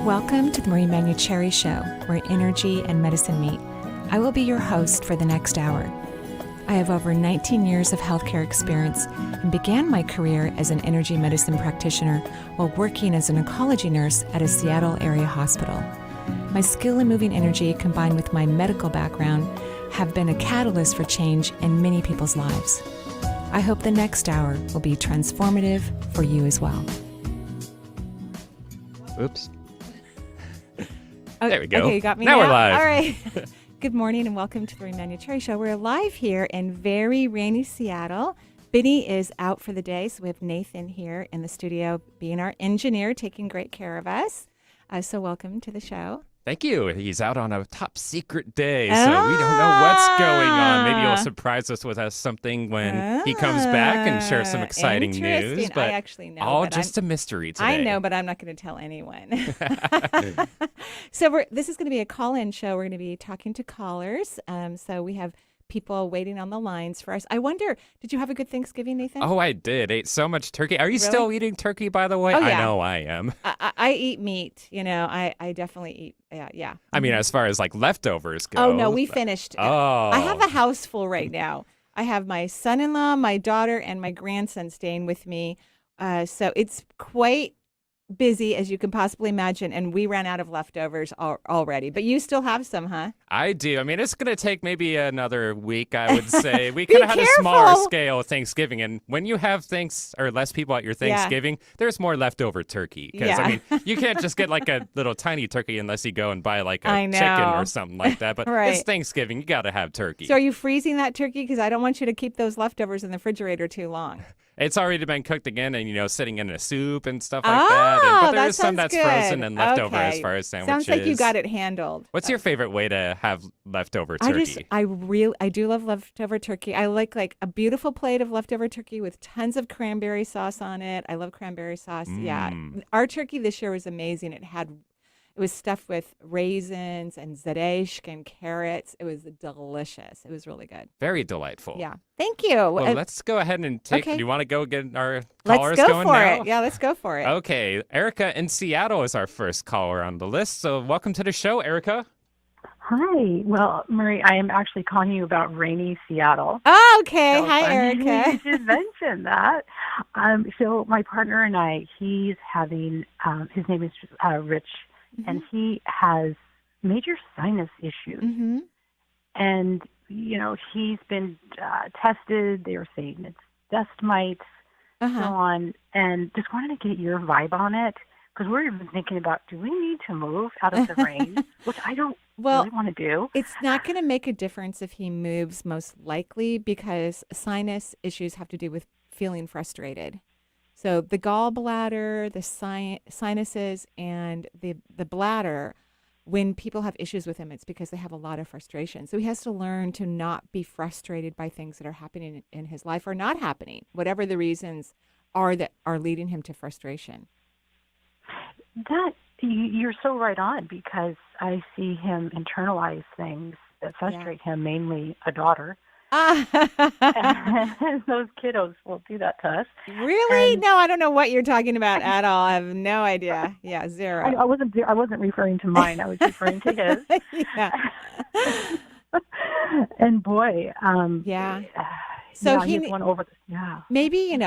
Welcome to the Manuchehri Show, where energy and medicine meet. I will be your host for the next hour. I have over 19 years of healthcare experience and began my career as an energy medicine practitioner while working as an oncology nurse at a Seattle area hospital. My skill in moving energy combined with my medical background have been a catalyst for change in many people's lives. I hope the next hour will be transformative for you as well. Oops. There we go. Okay, you got me now. We're live. All right. Good morning and welcome to the Manuchehri Show. We're live here in very rainy Seattle. Benny is out for the day, so we have Nathan here in the studio being our engineer, taking great care of us. So welcome to the show. Thank you. He's out on a top secret day, so we don't know what's going on. Maybe you'll surprise us with something when he comes back and share some exciting news. But I actually know. All just a mystery today. I know, but I'm not going to tell anyone. So this is going to be a call-in show. We're going to be talking to callers. So we have people waiting on the lines for us. I wonder, did you have a good Thanksgiving, Nathan? Oh, I did. Ate so much turkey. Are you still eating turkey, by the way? Oh, yeah. I know I am. I eat meat. You know, I definitely eat. Yeah. I mean, as far as like leftovers go. Oh, no, we finished. Oh. I have a house full right now. I have my son-in-law, my daughter, and my grandson staying with me. So it's quite busy as you can possibly imagine, and we ran out of leftovers already. But you still have some, huh? I do. I mean, it's going to take maybe another week, I would say. We kind of had a smaller scale of Thanksgiving, and when you have less people at your Thanksgiving, there's more leftover turkey. Because, I mean, you can't just get like a little tiny turkey unless you go and buy like a chicken or something like that. But it's Thanksgiving. You got to have turkey. So are you freezing that turkey? Because I don't want you to keep those leftovers in the refrigerator too long. It's already been cooked again and, sitting in a soup and stuff like that. But there is some that's frozen and left over as far as sandwiches. Sounds like you got it handled. What's your favorite way to have leftover turkey? I do love leftover turkey. I like a beautiful plate of leftover turkey with tons of cranberry sauce on it. I love cranberry sauce. Yeah. Our turkey this year was amazing. It was stuffed with raisins and zereshk and carrots. It was delicious. It was really good. Very delightful. Yeah. Thank you. Well, let's go ahead and take. Do you want to go get our callers going now? Let's go for it. Yeah, let's go for it. Okay. Erica in Seattle is our first caller on the list. So welcome to the show, Erica. Hi. Well, Marie, I am actually calling you about rainy Seattle. Oh, okay. So hi, Erica. You should mention that. So my partner and I, he's having, his name is Rich, and he has major sinus issues. Mm-hmm. And, he's been tested. They were saying it's dust mites, so on. And just wanted to get your vibe on it. Because we're even thinking about, do we need to move out of the rain? Which I don't really want to do. It's not going to make a difference if he moves, most likely, because sinus issues have to do with feeling frustrated. So the gallbladder, the sinuses, and the bladder, when people have issues with him, it's because they have a lot of frustration. So he has to learn to not be frustrated by things that are happening in his life or not happening, whatever the reasons are that are leading him to frustration. You're so right on, because I see him internalize things that frustrate him, mainly a daughter. And those kiddos will do that to us. Really? No, I don't know what you're talking about at all. I have no idea. Yeah, zero. I wasn't referring to mine. I was referring to his. Yeah. And boy, So he went over. Maybe,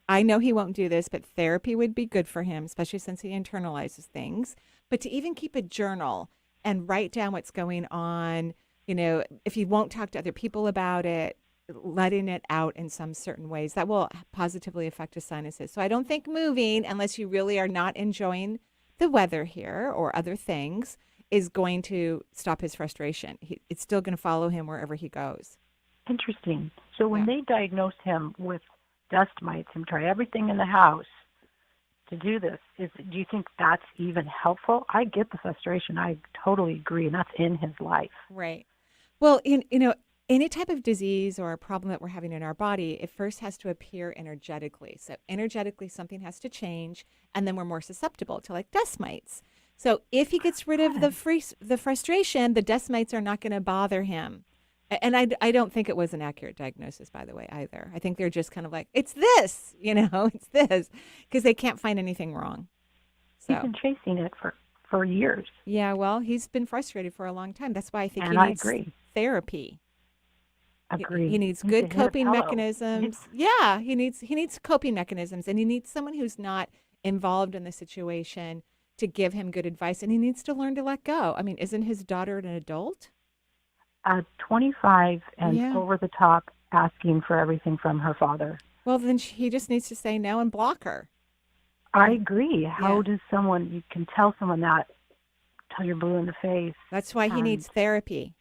I know he won't do this, but therapy would be good for him, especially since he internalizes things. But to even keep a journal and write down what's going on, if he won't talk to other people about it, letting it out in some certain ways, that will positively affect his sinuses. So I don't think moving, unless you really are not enjoying the weather here or other things, is going to stop his frustration. It's still going to follow him wherever he goes. Interesting. So when they diagnosed him with dust mites and try everything in the house to do this, do you think that's even helpful? I get the frustration. I totally agree, and that's in his life. Right. Well, any type of disease or a problem that we're having in our body, it first has to appear energetically. So energetically, something has to change, and then we're more susceptible to like dust mites. So if he gets rid of the frustration, the dust mites are not going to bother him. And I don't think it was an accurate diagnosis, by the way, either. I think they're just kind of like, it's this, it's this, because they can't find anything wrong. So he's been chasing it for for years. Yeah, well, he's been frustrated for a long time. That's why I think And he I needs agree. therapy. He Agree. needs He needs to good hit a coping pillow. mechanisms. Yeah, he needs coping mechanisms, and he needs someone who's not involved in the situation to give him good advice, and he needs to learn to let go. I mean, isn't his daughter an adult? 25 and Yeah. over the top, asking for everything from her father. Well, then he just needs to say no and block her. I agree. How Yeah. does you can tell someone that till you're blue in the face? That's why he needs therapy.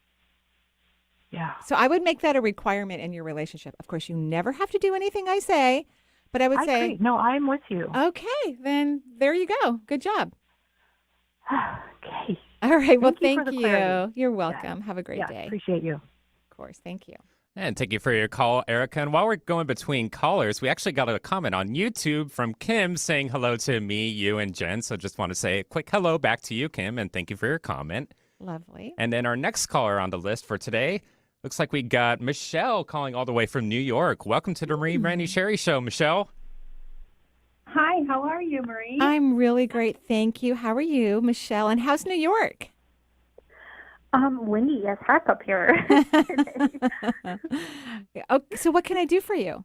Yeah. So I would make that a requirement in your relationship. Of course, you never have to do anything I say, but I would I say, agree. No, I'm with you. okay, then there you go. Good job. Okay. All right. Well, Thank you for the thank clarity. you. You're Yes. welcome. Have a great Yes, day. appreciate you. Of course. Thank you. And thank you for your call, Erica. And while we're going between callers, we actually got a comment on YouTube from Kim saying hello to me, you, and Jen. So just want to say a quick hello back to you, Kim, and thank you for your comment. Lovely. And then our next caller on the list for today, looks like we got Michelle calling all the way from New York. Welcome to the Manuchehri Show, Michelle. Hi, how are you, Marie? I'm really great. Thank you. How are you, Michelle? And how's New York? Windy as heck up here. Oh, so what can I do for you?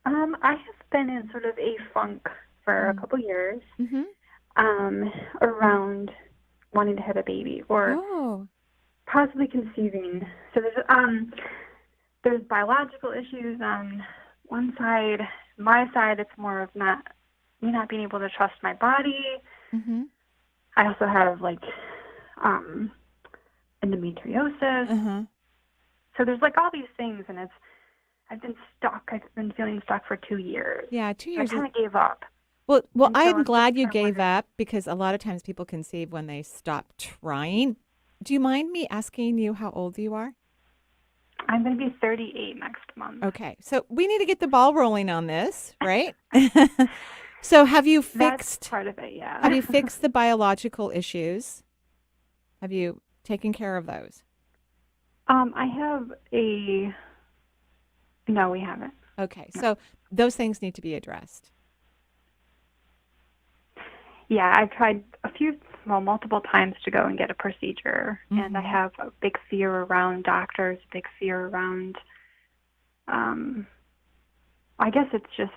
I have been in sort of a funk for a couple years, Mm-hmm. around wanting to have a baby or Oh. possibly conceiving. So there's biological issues on one side. My side, it's more of me not being able to trust my body. Mm-hmm. I also have endometriosis. Uh-huh. So there's all these things, and I've been stuck. I've been feeling stuck for 2 years. Yeah, 2 I years. kind of gave up. Well, And so I'm I'm glad you just gave wondering- up because a lot of times people conceive when they stop trying. Do you mind me asking you how old you are? I'm going to be 38 next month. Okay, so we need to get the ball rolling on this, right? So have you That's fixed part of it, yeah. have you fixed the biological issues? Have you taken care of those? I have No, we haven't. Okay, so those things need to be addressed. Yeah, I've tried multiple times to go and get a procedure, and I Mhm. have a big fear around doctors, big fear around, I guess it's just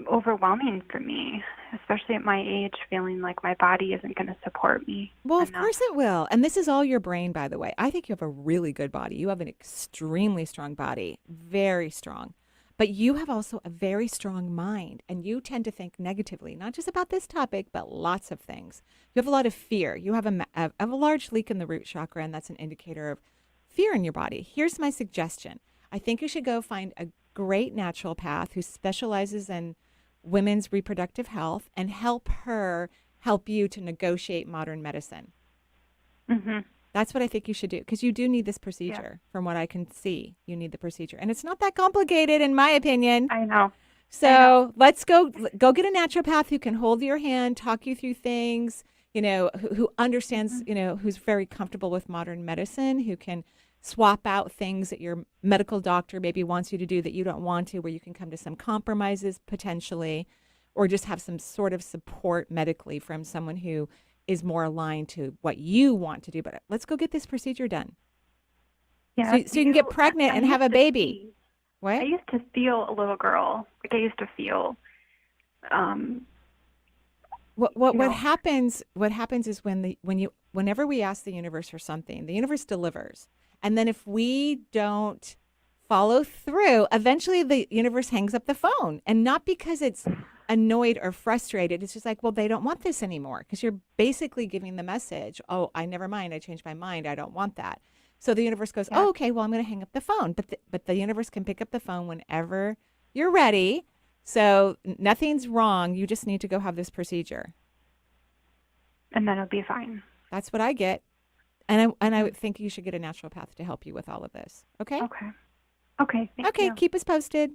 overwhelming for me, especially at my age, feeling like my body isn't going to support me. Well, of enough. course it will. And this is all your brain, by the way. I think you have a really good body. You have an extremely strong body, very strong. But you have also a very strong mind, and you tend to think negatively, not just about this topic, but lots of things. You have a lot of fear. You have a large leak in the root chakra, and that's an indicator of fear in your body. Here's my suggestion. I think you should go find a great naturopath who specializes in women's reproductive health and help you to negotiate modern medicine. Mm-hmm. That's what I think you should do because you do need this procedure. From what I can see, you need the procedure. And it's not that complicated, in my opinion. I know. So let's go get a naturopath who can hold your hand, talk you through things, who understands, who's very comfortable with modern medicine, who can swap out things that your medical doctor maybe wants you to do that you don't want to, where you can come to some compromises potentially, or just have some sort of support medically from someone who is more aligned to what you want to do. But let's go get this procedure done. Yeah. So you can get pregnant and have a baby. What? I used to feel a little girl. I used to feel. What happens is whenever we ask the universe for something, the universe delivers. And then if we don't follow through, eventually the universe hangs up the phone. And not because it's annoyed or frustrated. It's just like, well, they don't want this anymore, because you're basically giving the message, oh, never mind. I changed my mind. I don't want that. So the universe goes, oh, okay, well, I'm going to hang up the phone. But the universe can pick up the phone whenever you're ready. So nothing's wrong. You just need to go have this procedure. And then it'll be fine. That's what I get. And I would think you should get a naturopath to help you with all of this. Okay? Okay. Thank you. Keep us posted.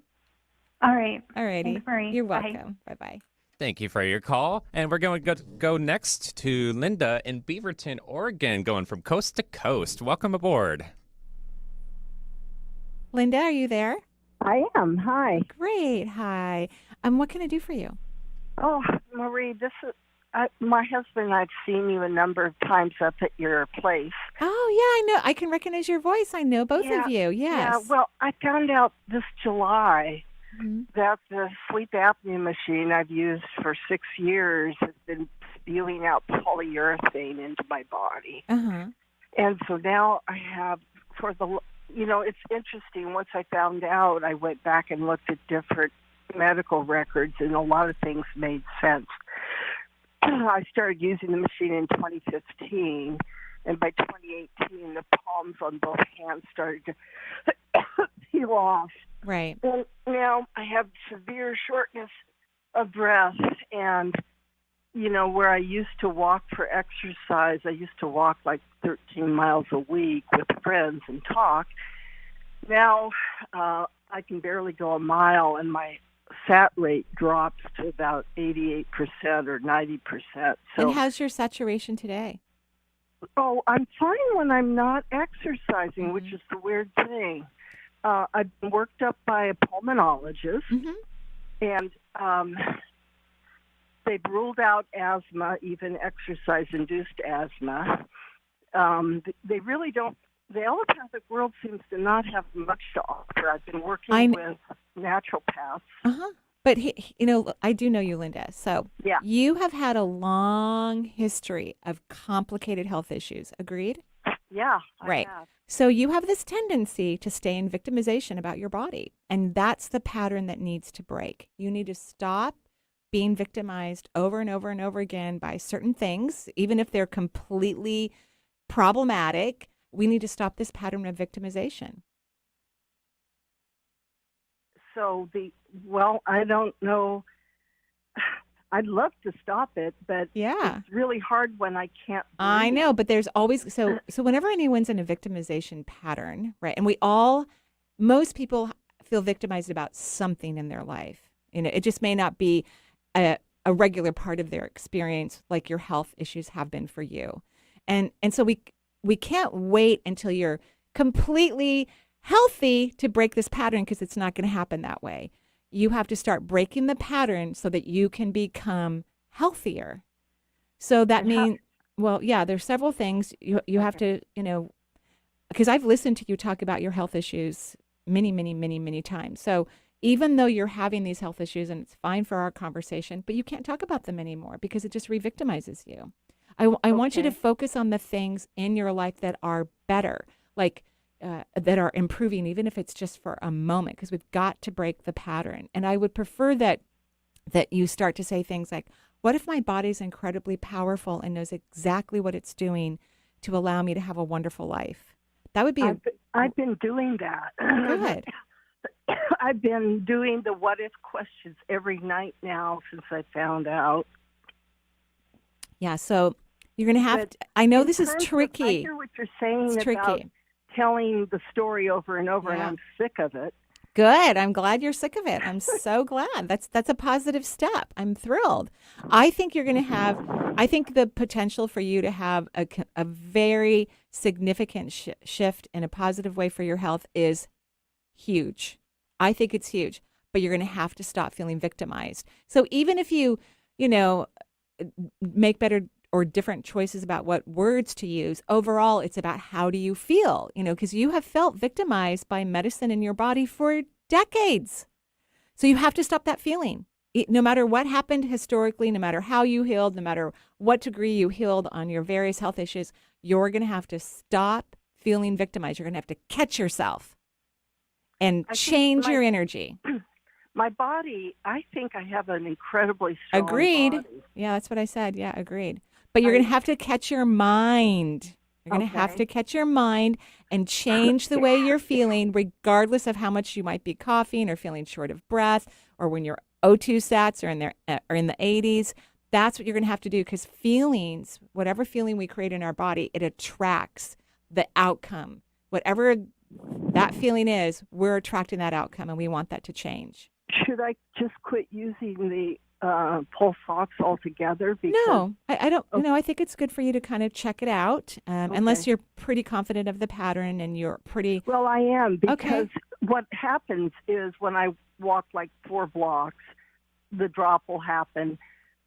All right. All righty. Thanks, Marie. You're Bye. welcome. Bye-bye. Thank you for your call. And we're going to go next to Linda in Beaverton, Oregon, going from coast to coast. Welcome aboard. Linda, are you there? I am. Hi. Great. Hi. What can I do for you? Oh, Marie, my husband and I've seen you a number of times up at your place. Oh, yeah, I know. I can recognize your voice. I know both of you. Yeah, Yes. well, I found out this July Mm-hmm. that the sleep apnea machine I've used for 6 years has been spewing out polyurethane into my body. Uh-huh. And so now I have, it's interesting. Once I found out, I went back and looked at different medical records, and a lot of things made sense. I started using the machine in 2015, and by 2018, the palms on both hands started to peel off. Right. And now I have severe shortness of breath, and, where I used to walk for exercise, I used to walk like 13 miles a week with friends and talk. Now I can barely go a mile, and my sat rate drops to about 88% or 90%. So, And how's your saturation today? Oh, I'm fine when I'm not exercising, which is the weird thing. I've been worked up by a pulmonologist, and they've ruled out asthma, even exercise-induced asthma. They really don't. The allopathic world seems to not have much to offer. I've been working with naturopaths. But, I do know you, Linda. So yeah. You have had a long history of complicated health issues. Agreed? Yeah, right. I have. So you have this tendency to stay in victimization about your body. And that's the pattern that needs to break. You need to stop being victimized over and over and over again by certain things, even if they're completely problematic. We need to stop this pattern of victimization. So I don't know. I'd love to stop it, but it's really hard when I can't breathe. I know, but there's always so whenever anyone's in a victimization pattern, right? And most people feel victimized about something in their life. It just may not be a regular part of their experience like your health issues have been for you. And so we can't wait until you're completely healthy to break this pattern, because it's not going to happen that way. You have to start breaking the pattern so that you can become healthier. So that means, there's several things you have to, because I've listened to you talk about your health issues many, many, many, many times. So even though you're having these health issues and it's fine for our conversation, but you can't talk about them anymore because it just re-victimizes you. I want you to focus on the things in your life that are better, like that are improving, even if it's just for a moment, because we've got to break the pattern. And I would prefer that you start to say things like, what if my body's incredibly powerful and knows exactly what it's doing to allow me to have a wonderful life? That would be I've been doing that. Good. I've been doing the what if questions every night now since I found out. Yeah, so you're going to have to, I know this is tricky. I hear what you're saying it's about tricky. Telling the story over and over, and I'm sick of it. Good. I'm glad you're sick of it. I'm so glad. That's a positive step. I'm thrilled. I think you're going to have, I think the potential for you to have a very significant shift in a positive way for your health is huge. I think it's huge, but you're going to have to stop feeling victimized. So even if you make better or different choices about what words to use, overall, it's about how do you feel, because you have felt victimized by medicine in your body for decades. So you have to stop that feeling. No matter what happened historically, no matter how you healed, no matter what degree you healed on your various health issues, you're going to have to stop feeling victimized. You're going to have to catch yourself and change your energy. My body, I think I have an incredibly strong Agreed. body. Yeah, that's what I said. Yeah, agreed. But you're going to have to catch your mind. You're going to have to catch your mind and change the way you're feeling, regardless of how much you might be coughing or feeling short of breath, or when your O2 sats are in the 80s. That's what you're going to have to do, because feelings, whatever feeling we create in our body, it attracts the outcome. Whatever that feeling is, we're attracting that outcome, and we want that to change. Should I just quit using the pulse ox altogether? Because, no, I don't. I think it's good for you to kind of check it out, unless you're pretty confident of the pattern and you're pretty. Well, I am, because what happens is when I walk like 4 blocks, the drop will happen.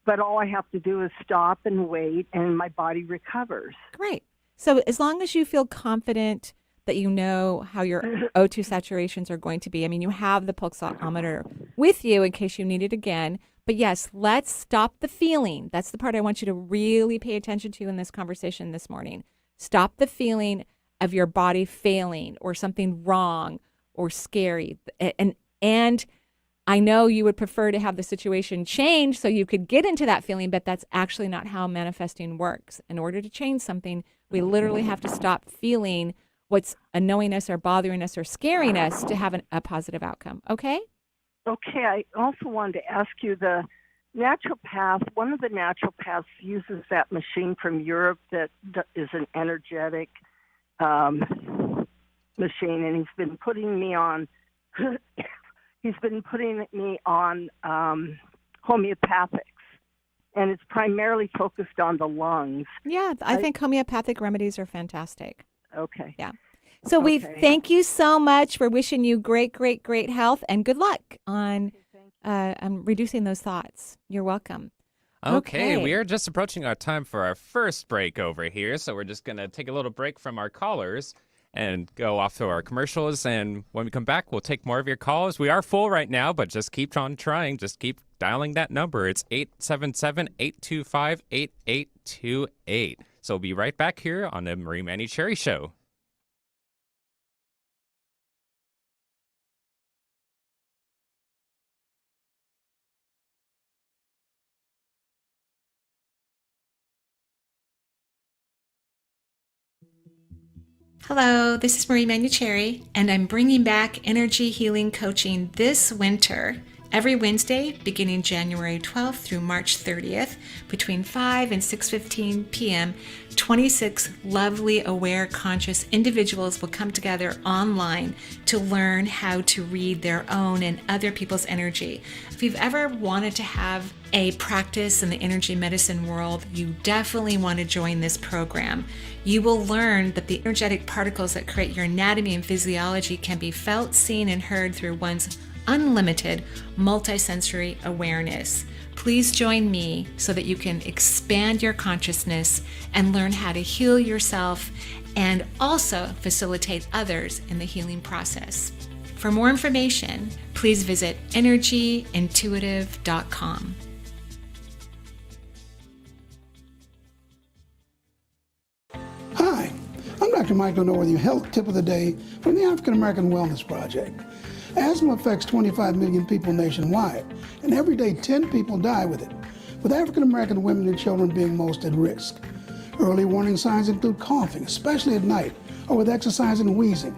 but all I have to do is stop and wait, and my body recovers. Great. So as long as you feel confident that you know how your O2 saturations are going to be, I mean, you have the pulse oximeter with you in case you need it again. But yes, let's stop the feeling. That's the part I want you to really pay attention to in this conversation this morning. Stop the feeling of your body failing or something wrong or scary. And I know you would prefer to have the situation change so you could get into that feeling, but that's actually not how manifesting works. In order to change something, we literally have to stop feeling what's annoying us or bothering us or scaring us to have a positive outcome. Okay? Okay, I also wanted to ask you, the naturopath, one of the naturopaths uses that machine from Europe that is an energetic machine, and he's been putting me on homeopathics, and it's primarily focused on the lungs. Yeah, I think homeopathic remedies are fantastic. Okay. Yeah. So we thank you so much. We're wishing you great, great, great health and good luck on reducing those thoughts. You're welcome. Okay, we are just approaching our time for our first break over here, so we're just going to take a little break from our callers and go off to our commercials, and when we come back, we'll take more of your calls. We are full right now, but just keep on trying. Just keep dialing that number. It's 877-825-8828. So we'll be right back here on the Marie Manuchehri Show. Hello, this is Marie Manuchehri, and I'm bringing back energy healing coaching this winter, every Wednesday, beginning January 12th through March 30th, between 5 and 6:15 p.m., 26 lovely, aware, conscious individuals will come together online to learn how to read their own and other people's energy. If you've ever wanted to have a practice in the energy medicine world, you definitely want to join this program. You will learn that the energetic particles that create your anatomy and physiology can be felt, seen, and heard through one's unlimited multisensory awareness. Please join me so that you can expand your consciousness and learn how to heal yourself and also facilitate others in the healing process. For more information, please visit energyintuitive.com. Hi, I'm Dr. Michael North, your health tip of the day from the African American Wellness Project. Asthma affects 25 million people nationwide, and every day 10 people die with it, with African American women and children being most at risk. Early warning signs include coughing, especially at night, or with exercise and wheezing.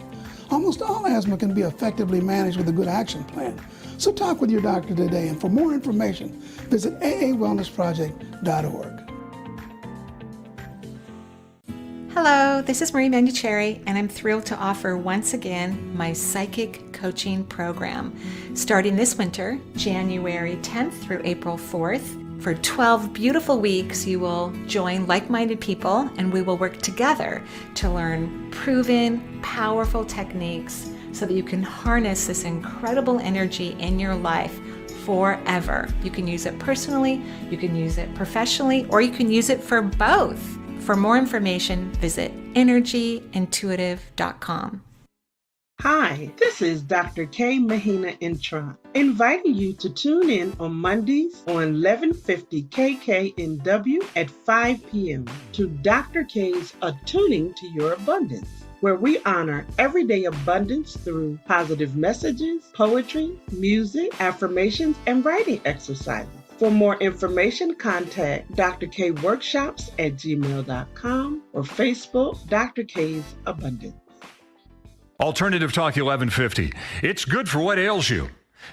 Almost all asthma can be effectively managed with a good action plan. So talk with your doctor today, and for more information, visit aawellnessproject.org. Hello, this is Marie Manuchehri, and I'm thrilled to offer once again my psychic coaching program. Starting this winter, January 10th through April 4th, for 12 beautiful weeks, you will join like-minded people, and we will work together to learn proven, powerful techniques so that you can harness this incredible energy in your life forever. You can use it personally, you can use it professionally, or you can use it for both. For more information, visit energyintuitive.com. Hi, this is Dr. K. Mahina Intron, inviting you to tune in on Mondays on 1150 KKNW at 5 p.m. to Dr. K's Attuning to Your Abundance, where we honor everyday abundance through positive messages, poetry, music, affirmations, and writing exercises. For more information, contact Dr. K Workshops at gmail.com or Facebook, Dr. K's Abundance. Alternative Talk 1150. It's good for what ails you.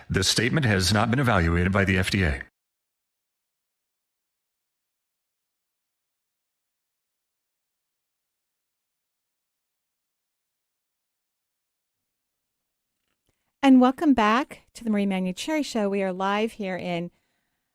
This statement has not been evaluated by the FDA. And welcome back to the Marie Manuchehri Show. We are live here in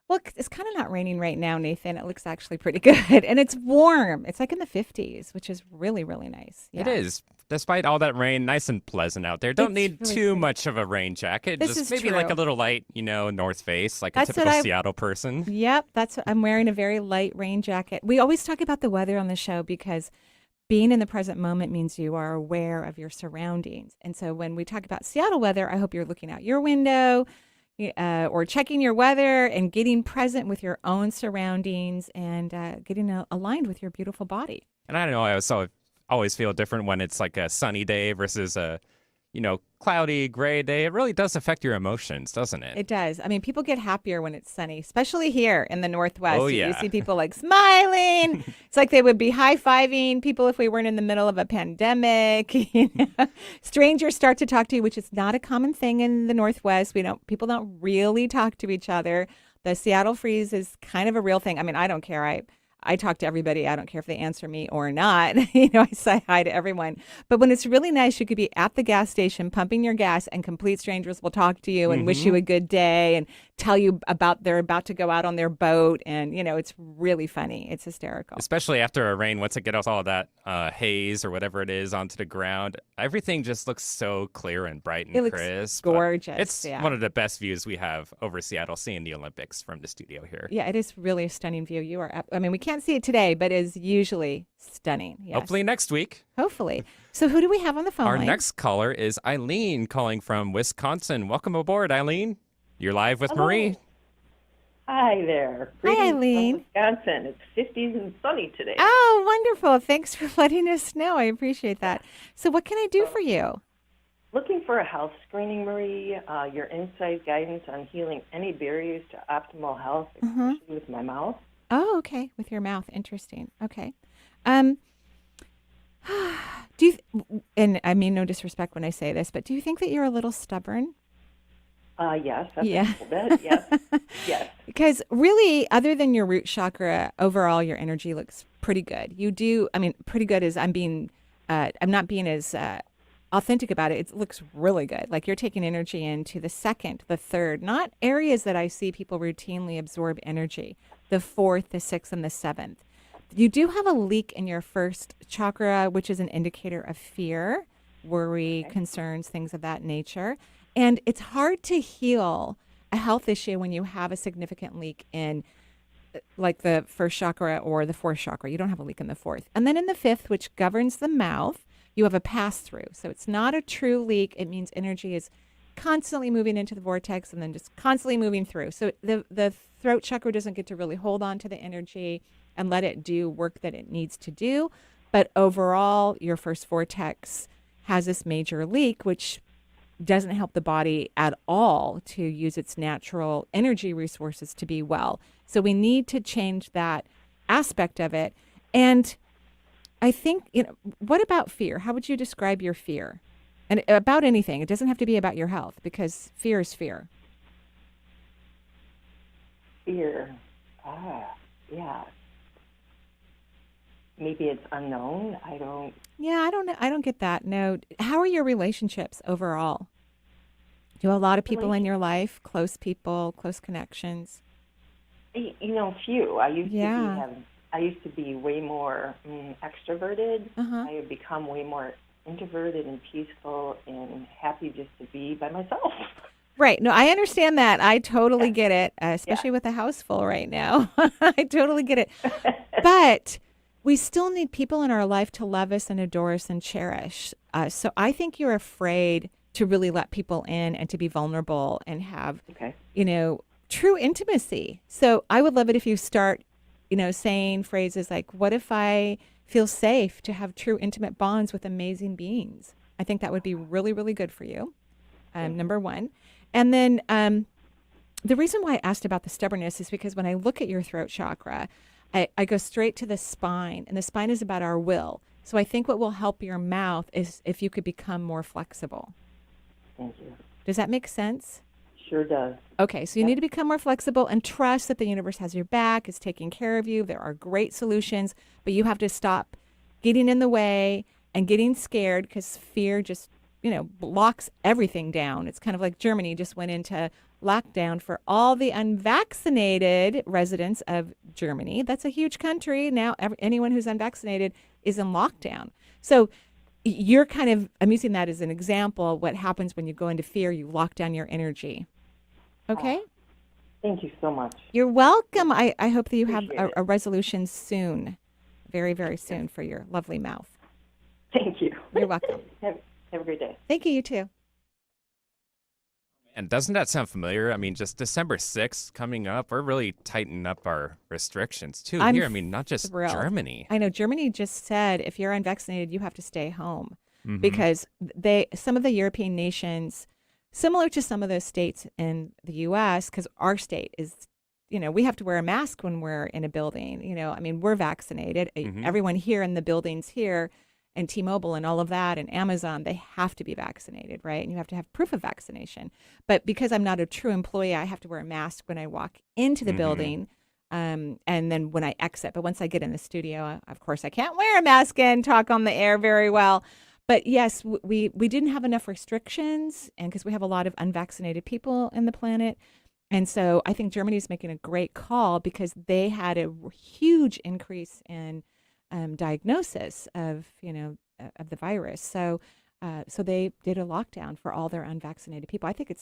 Well, it's kind of not raining right now, Nathan. It looks actually pretty good. And it's warm. It's like in the 50s, which is really, really nice. Yeah. It is. Despite all that rain, nice and pleasant out there. Don't It's need really too pretty. much of a rain jacket. This Just is maybe true. like a little light, North Face, like That's a typical what Seattle person. Yep, that's what I'm wearing, a very light rain jacket. We always talk about the weather on the show because being in the present moment means you are aware of your surroundings. And so when we talk about Seattle weather, I hope you're looking out your window or checking your weather and getting present with your own surroundings and getting aligned with your beautiful body. And I don't know, I always feel different when it's like a sunny day versus a, cloudy, gray day. It really does affect your emotions, doesn't it? It does. I mean, people get happier when it's sunny, especially here in the Northwest. Oh, You yeah. see people like smiling. It's like they would be high-fiving people if we weren't in the middle of a pandemic. Strangers start to talk to you, which is not a common thing in the Northwest. People don't really talk to each other. The Seattle freeze is kind of a real thing. I mean, I don't care. I talk to everybody. I don't care if they answer me or not. I say hi to everyone. But when it's really nice, you could be at the gas station pumping your gas and complete strangers will talk to you and wish you a good day and tell you about they're about to go out on their boat. And, it's really funny. It's hysterical. Especially after a rain, once it gets all that haze or whatever it is onto the ground, everything just looks so clear and bright and It looks crisp. gorgeous. It's yeah. one of the best views we have over Seattle, seeing the Olympics from the studio here. Yeah, it is really a stunning view. We can't see it today, but it is usually stunning. Yes. Hopefully next week. Hopefully. So who do we have on the phone Our line? next caller is Eileen calling from Wisconsin. Welcome aboard, Eileen. You're live with Marie. Hi there. Hi, Greetings Eileen. from Wisconsin. It's 50s and sunny today. Oh, wonderful. Thanks for letting us know. I appreciate that. So what can I do for you? Looking for a health screening, Marie. Your insight guidance on healing any barriers to optimal health, especially with my mouth. Oh, okay. With your mouth. Interesting. Okay. Do you, and I mean no disrespect when I say this, but do you think that you're a little stubborn? Yes, that's Yeah. a little bit. Yes, yes. Because really, other than your root chakra, overall, your energy looks pretty good. Pretty good is I'm not being as authentic about it. It looks really good. Like you're taking energy into the second, the third, not areas that I see people routinely absorb energy, the fourth, the sixth, and the seventh. You do have a leak in your first chakra, which is an indicator of fear, worry, concerns, things of that nature. And it's hard to heal a health issue when you have a significant leak in like the first chakra or the fourth chakra. You don't have a leak in the fourth. And then in the fifth, which governs the mouth, you have a pass through. So it's not a true leak. It means energy is constantly moving into the vortex and then just constantly moving through. So the throat chakra doesn't get to really hold on to the energy and let it do work that it needs to do. But overall, your first vortex has this major leak, which doesn't help the body at all to use its natural energy resources to be well. So we need to change that aspect of it. And I think, what about fear? How would you describe your fear? And about anything. It doesn't have to be about your health because fear is fear. Fear. Yeah. Maybe it's unknown. Yeah, I don't know. I don't get that. No. How are your relationships overall? Do you have a lot of people in your life, close people, close connections? Few. I used to be way more extroverted. I have become way more introverted and peaceful and happy just to be by myself. Right. No, I understand that. I totally get it, especially with a house full right now. I totally get it. But we still need people in our life to love us and adore us and cherish. So I think you're afraid to really let people in and to be vulnerable and have, true intimacy. So I would love it if you start, saying phrases like, what if I feel safe to have true intimate bonds with amazing beings? I think that would be really, really good for you. Number one. And then the reason why I asked about the stubbornness is because when I look at your throat chakra, I go straight to the spine, and the spine is about our will. So I think what will help your mouth is if you could become more flexible. Thank you. Does that make sense? Sure does. Okay, so you need to become more flexible and trust that the universe has your back, is taking care of you. There are great solutions, but you have to stop getting in the way and getting scared because fear just, blocks everything down. It's kind of like Germany just went into lockdown for all the unvaccinated residents of Germany. That's a huge country. Now anyone who's unvaccinated is in lockdown. So you're kind of, I'm using that as an example. What happens when you go into fear, you lock down your energy. Okay? Thank you so much. You're welcome. I hope that you have a resolution soon, very, very soon for your lovely mouth. Thank you. You're welcome. Have a great day. Thank you, you too. And doesn't that sound familiar? I mean, just December 6th coming up, we're really tightening up our restrictions too here. I mean, not just thrilled. Germany. I know Germany just said if you're unvaccinated, you have to stay home because some of the European nations, similar to some of those states in the U.S., because our state is, we have to wear a mask when we're in a building. I mean, we're vaccinated. Everyone here in the buildings here, and T-Mobile and all of that and Amazon, they have to be vaccinated, right? And you have to have proof of vaccination. But because I'm not a true employee, I have to wear a mask when I walk into the building and then when I exit. But once I get in the studio, of course, I can't wear a mask and talk on the air very well. But yes, we didn't have enough restrictions, and because we have a lot of unvaccinated people in the planet. And so I think Germany's making a great call because they had a huge increase in diagnosis of the virus. So they did a lockdown for all their unvaccinated people. I think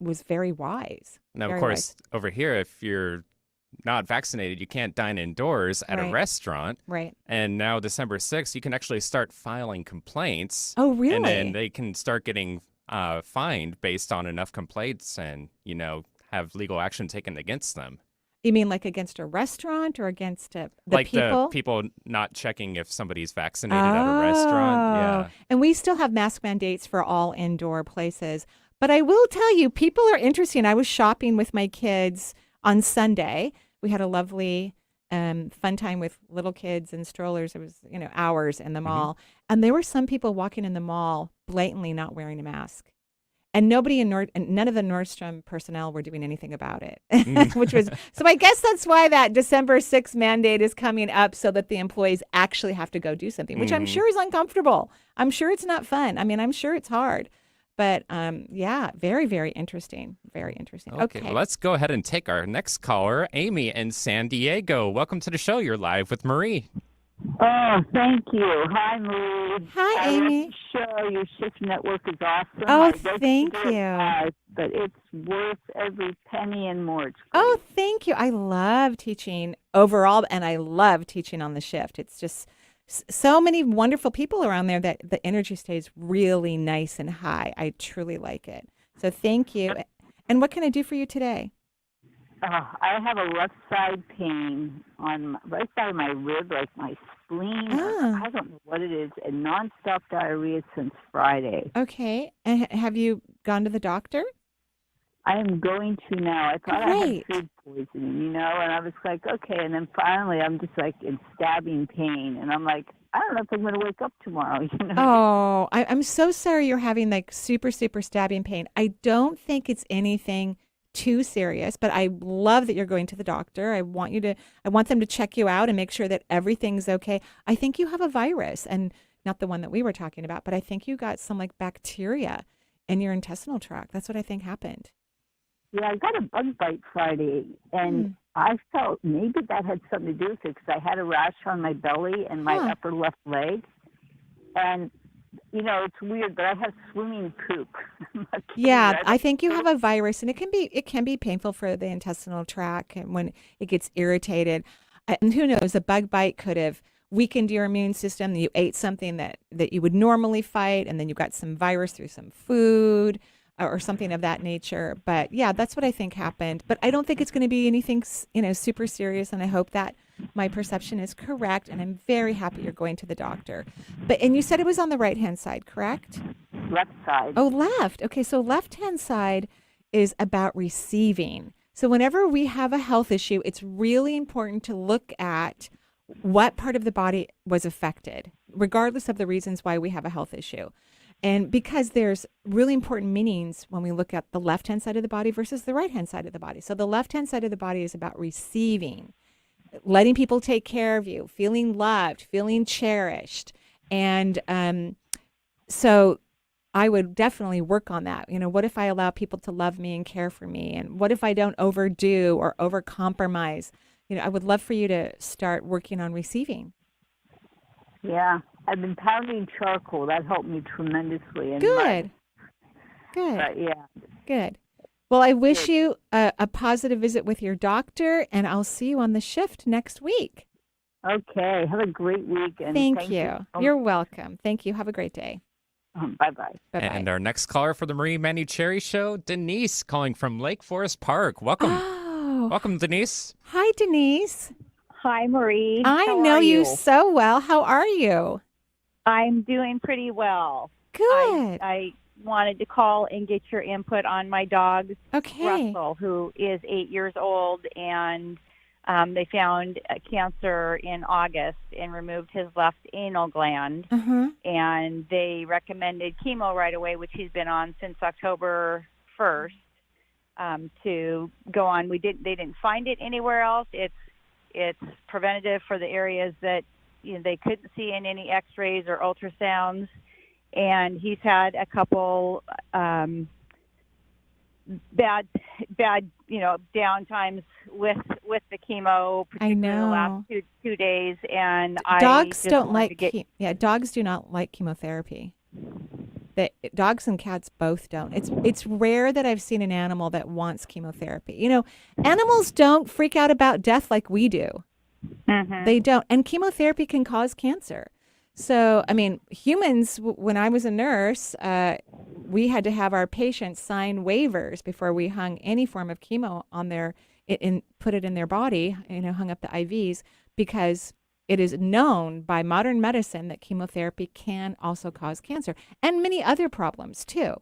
was very wise. Now, of course, over here, if you're not vaccinated, you can't dine indoors at a restaurant. Right. And now December 6th, you can actually start filing complaints. Oh, really? And then they can start getting fined based on enough complaints and, have legal action taken against them. You mean like against a restaurant or against the people? The people not checking if somebody's vaccinated at a restaurant. Yeah. And we still have mask mandates for all indoor places. But I will tell you, people are interesting. I was shopping with my kids on Sunday. We had a lovely fun time with little kids and strollers. It was, hours in the mall. And there were some people walking in the mall blatantly not wearing a mask. And nobody none of the Nordstrom personnel were doing anything about it, so I guess that's why that December 6th mandate is coming up so that the employees actually have to go do something, which I'm sure is uncomfortable. I'm sure it's not fun. I mean, I'm sure it's hard. But yeah, very, very interesting. Very interesting. Okay. Well, let's go ahead and take our next caller, Amy in San Diego. Welcome to the show. You're live with Marie. Oh, thank you. Hi, Marie. Hi, Amy. Your Shift Network is awesome. Oh, thank you. But it's worth every penny and more. Oh, thank you. I love teaching overall, and I love teaching on the shift. It's just so many wonderful people around there that the energy stays really nice and high. I truly like it. So thank you. And what can I do for you today? I have a left side pain on right side of my rib, like my spleen. I don't know what it is, and nonstop diarrhea since Friday. Okay. And have you gone to the doctor? I am going to now. I thought I had food poisoning, and I was like, okay. And then finally, I'm just like in stabbing pain, and I'm like, I don't know if I'm going to wake up tomorrow. Oh, I'm so sorry you're having like super, super stabbing pain. I don't think it's anything too serious, but I love that you're going to the doctor. I want them to check you out and make sure that everything's okay. I think you have a virus, and not the one that we were talking about, but I think you got some like bacteria in your intestinal tract. That's what I think happened. Yeah, I got a bug bite Friday, and I felt maybe that had something to do with it because I had a rash on my belly and my upper left leg. And, it's weird, but I have swimming poop. Yeah, I think you have a virus, and it can be painful for the intestinal tract and when it gets irritated. And who knows, a bug bite could have weakened your immune system. You ate something that you would normally fight, and then you got some virus through some food or something of that nature. But yeah, that's what I think happened. But I don't think it's going to be anything, super serious. And I hope that my perception is correct. And I'm very happy you're going to the doctor. And you said it was on the right-hand side, correct? Left side. Oh, left. Okay. So left-hand side is about receiving. So whenever we have a health issue, it's really important to look at what part of the body was affected, regardless of the reasons why we have a health issue. And because there's really important meanings when we look at the left-hand side of the body versus the right-hand side of the body. So the left-hand side of the body is about receiving, letting people take care of you, feeling loved, feeling cherished. And so I would definitely work on that. What if I allow people to love me and care for me? And what if I don't overdo or overcompromise? I would love for you to start working on receiving. Yeah, I've been pounding charcoal. That helped me tremendously. Good. But yeah. Good. Well, I wish you a positive visit with your doctor, and I'll see you on the shift next week. Okay. Have a great week. And thank you. You're welcome. Thank you. Have a great day. Bye-bye. Bye-bye. And our next caller for the Marie Manuchehri Show, Denise, calling from Lake Forest Park. Welcome. Oh. Welcome, Denise. Hi, Denise. Hi, Marie. I know you so well. How are you? I'm doing pretty well. Good. I wanted to call and get your input on my dog, okay. Russell, who is 8 years old, and they found cancer in August and removed his left anal gland, and they recommended chemo right away, which he's been on since October 1st, to go on. They didn't find it anywhere else. It's preventative for the areas that they couldn't see in any X-rays or ultrasounds, and he's had a couple bad down times with the chemo, particularly the last two days. And dogs don't like dogs do not like chemotherapy. Dogs and cats both don't. It's rare that I've seen an animal that wants chemotherapy. Animals don't freak out about death like we do. They don't. And chemotherapy can cause cancer. So, humans, when I was a nurse, we had to have our patients sign waivers before we hung any form of chemo on put it in their body, hung up the IVs, because it is known by modern medicine that chemotherapy can also cause cancer and many other problems too.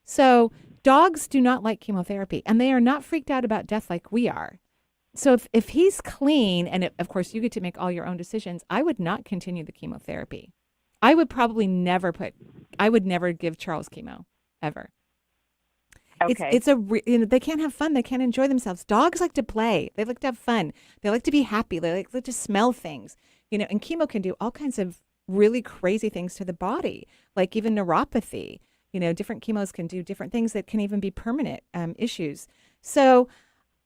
So dogs do not like chemotherapy, and they are not freaked out about death like we are. So if he's clean, and of course you get to make all your own decisions, I would not continue the chemotherapy. I would probably never give Charles chemo, ever. Okay. They can't have fun. They can't enjoy themselves. Dogs like to play. They like to have fun. They like to be happy. They like to smell things. And chemo can do all kinds of really crazy things to the body, like even neuropathy. Different chemos can do different things that can even be permanent issues. So,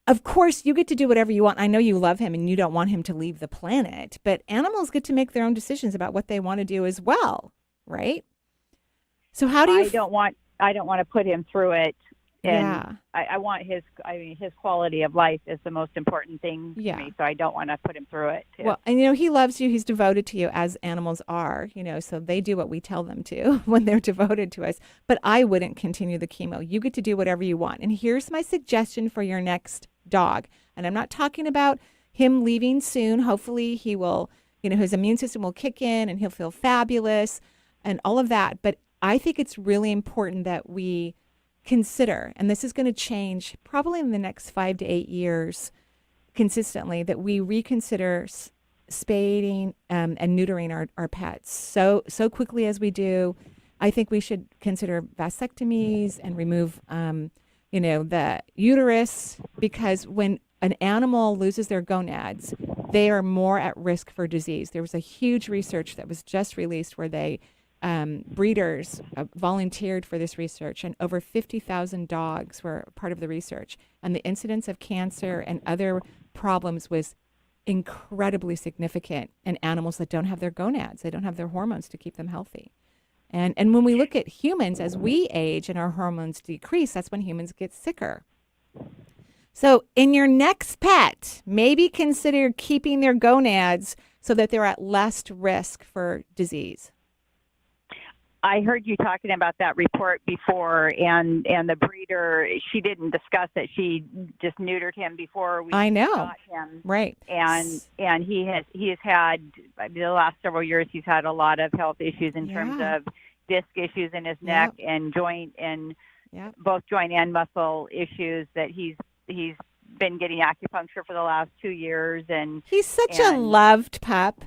of course, you get to do whatever you want. I know you love him and you don't want him to leave the planet, but animals get to make their own decisions about what they want to do as well, right? So how do you? I don't want to put him through it. And yeah. I want his quality of life is the most important thing to me. So I don't want to put him through it. Too. Well, and he loves you. He's devoted to you, as animals are, so they do what we tell them to when they're devoted to us. But I wouldn't continue the chemo. You get to do whatever you want. And here's my suggestion for your next dog. And I'm not talking about him leaving soon. Hopefully he will, his immune system will kick in and he'll feel fabulous and all of that. But I think it's really important that we consider, and this is going to change probably in the next 5 to 8 years consistently, that we reconsider spading and neutering our pets so quickly as we do. I think we should consider vasectomies and remove the uterus, because when an animal loses their gonads, they are more at risk for disease. There was a huge research that was just released where breeders volunteered for this research, and over 50,000 dogs were part of the research. And the incidence of cancer and other problems was incredibly significant in animals that don't have their gonads. They don't have their hormones to keep them healthy. And when we look at humans, as we age and our hormones decrease, that's when humans get sicker. So in your next pet, maybe consider keeping their gonads so that they're at less risk for disease. I heard you talking about that report before, and the breeder, she didn't discuss it. She just neutered him before we got him. Right. And he has had, the last several years, he's had a lot of health issues in terms of disc issues in his neck and joint and both joint and muscle issues that he's been getting acupuncture for the last 2 years. And he's such a loved pup.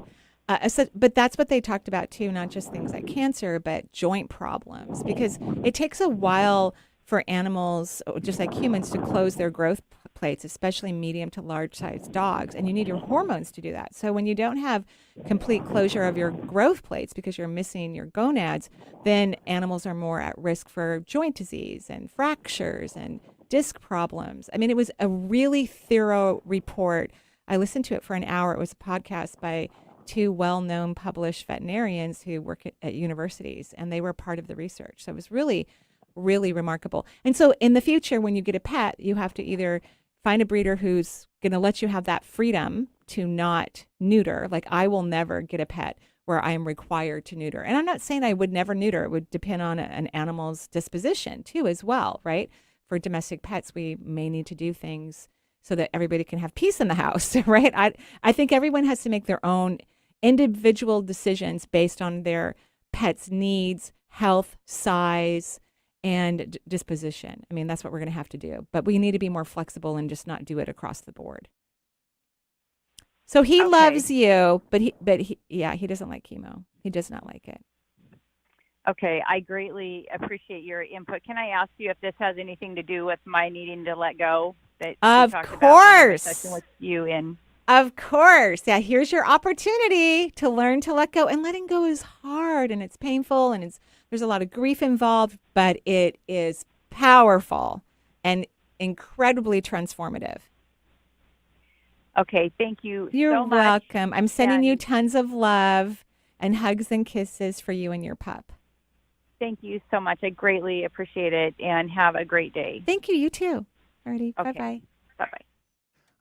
But that's what they talked about too, not just things like cancer, but joint problems, because it takes a while for animals, just like humans, to close their growth growth plates, especially medium to large sized dogs, and you need your hormones to do that. So when you don't have complete closure of your growth plates because you're missing your gonads, then animals are more at risk for joint disease and fractures and disc problems. I mean, it was a really thorough report. I listened to it for an hour. It was a podcast by two well-known published veterinarians who work at universities, and they were part of the research. So it was really, really remarkable. And so in the future, when you get a pet, you have to either find a breeder who's going to let you have that freedom to not neuter. Like, I will never get a pet where I am required to neuter. And I'm not saying I would never neuter. It would depend on an animal's disposition too, as well, right? For domestic pets, we may need to do things so that everybody can have peace in the house, right? I think everyone has to make their own individual decisions based on their pet's needs, health, size, and disposition. I mean, that's what we're going to have to do. But we need to be more flexible and just not do it across the board. So he loves you, but he doesn't like chemo. He does not like it. Okay, I greatly appreciate your input. Can I ask you if this has anything to do with my needing to let go? Of course. Session with you in. Of course. Yeah, here's your opportunity to learn to let go. And letting go is hard and it's painful and there's a lot of grief involved, but it is powerful and incredibly transformative. Okay, thank you You're so much. welcome. I'm sending you tons of love and hugs and kisses for you and your pup. Thank you so much. I greatly appreciate it, and have a great day. Thank you. You too. Alrighty. Okay. Bye-bye. Bye-bye.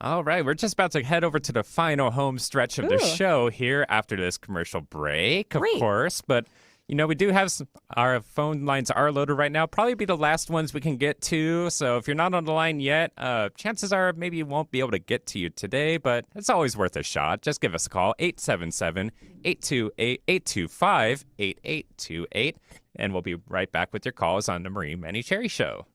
All right, we're just about to head over to the final home stretch of the show here after this commercial break, of course. But, we do have our phone lines are loaded right now. Probably be the last ones we can get to. So if you're not on the line yet, chances are maybe we won't be able to get to you today, but it's always worth a shot. Just give us a call, 877-828-825-8828, and we'll be right back with your calls on the Manuchehri Show.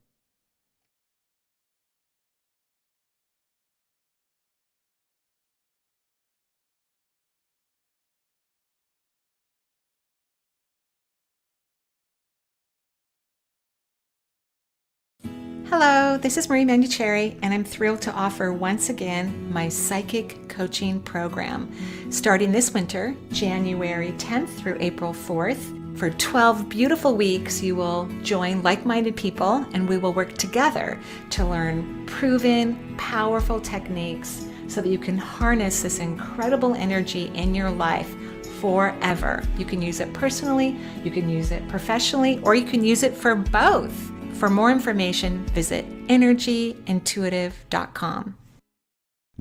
Hello, this is Manuchehri, and I'm thrilled to offer once again my psychic coaching program. Starting this winter, January 10th through April 4th, for 12 beautiful weeks, you will join like-minded people, and we will work together to learn proven, powerful techniques so that you can harness this incredible energy in your life forever. You can use it personally, you can use it professionally, or you can use it for both. For more information, visit energyintuitive.com.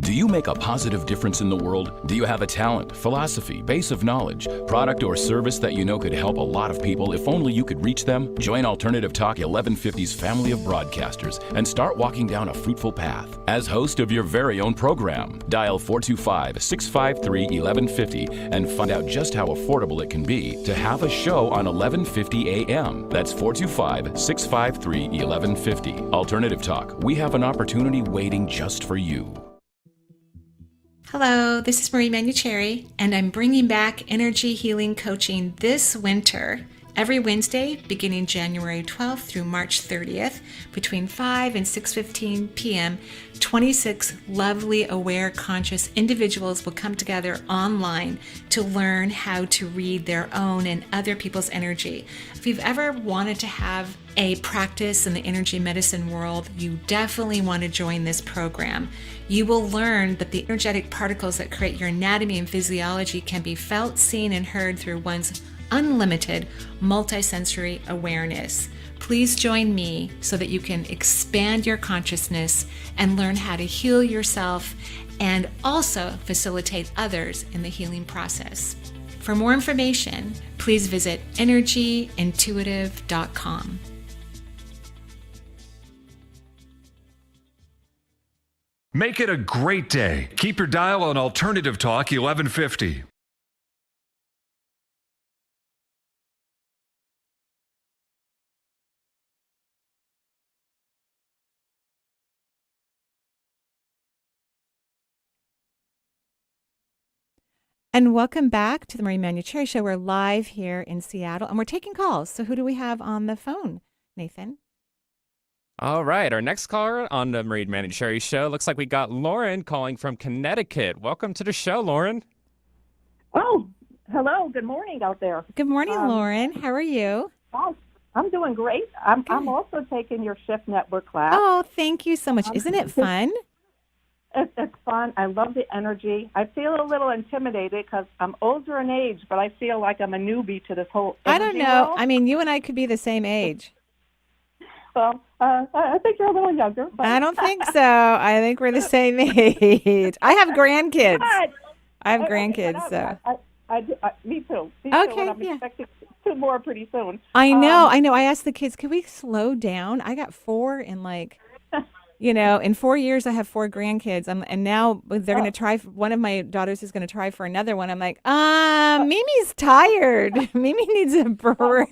Do you make a positive difference in the world? Do you have a talent, philosophy, base of knowledge, product, or service that you know could help a lot of people if only you could reach them? Join Alternative Talk 1150's family of broadcasters and start walking down a fruitful path. As host of your very own program, dial 425-653-1150 and find out just how affordable it can be to have a show on 1150 AM. That's 425-653-1150. Alternative Talk, we have an opportunity waiting just for you. Hello, this is Manuchehri, and I'm bringing back energy healing coaching this winter, every Wednesday, beginning January 12th through March 30th, between 5 and 6:15 p.m., 26 lovely, aware, conscious individuals will come together online to learn how to read their own and other people's energy. If you've ever wanted to have a practice in the energy medicine world, you definitely want to join this program. You will learn that the energetic particles that create your anatomy and physiology can be felt, seen, and heard through one's unlimited multisensory awareness. Please join me so that you can expand your consciousness and learn how to heal yourself and also facilitate others in the healing process. For more information, please visit energyintuitive.com. Make it a great day. Keep your dial on Alternative Talk 1150. And welcome back to the Marie Manuchehri Show. We're live here in Seattle, and we're taking calls. So who do we have on the phone, Nathan? All right, our next caller on the Marie and Manuchehri show. Looks like we got Lauren calling from Connecticut. Welcome to the show, Lauren. Oh, hello. Good morning out there. Good morning, Lauren. How are you? Oh, I'm doing great. I'm also taking your Shift Network class. Oh, thank you so much. Isn't it fun? It's fun. I love the energy. I feel a little intimidated because I'm older in age, but I feel like I'm a newbie to this whole energy I don't know. world. I mean, you and I could be the same age. Well, I think you're a little younger. But... I don't think so. I think we're the same age. I have grandkids. I have grandkids, so. Me too. Okay, I'm expecting 2 more pretty soon. I know. I asked the kids, can we slow down? I got 4 in in 4 years I have 4 grandkids. And now they're going to try. One of my daughters is going to try for another one. I'm like, Mimi's tired. Mimi needs a break.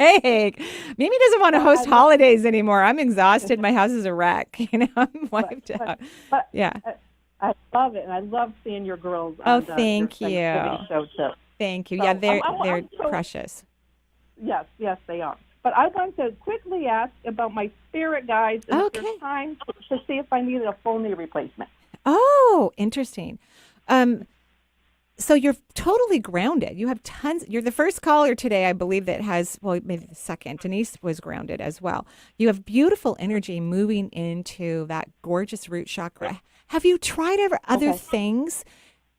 Mimi doesn't want to host holidays anymore. I'm exhausted. My house is a wreck. I'm wiped out. Yeah. I love it, and I love seeing your girls. Oh, on thank you. Show too. Thank you. So, Yeah, they're precious. Yes, they are. But I want to quickly ask about my spirit guides and if there's time to see if I needed a full knee replacement. Oh, interesting. So you're totally grounded. You have tons. You're the first caller today, I believe, that has, well, maybe the second. Denise was grounded as well. You have beautiful energy moving into that gorgeous root chakra. Have you tried other things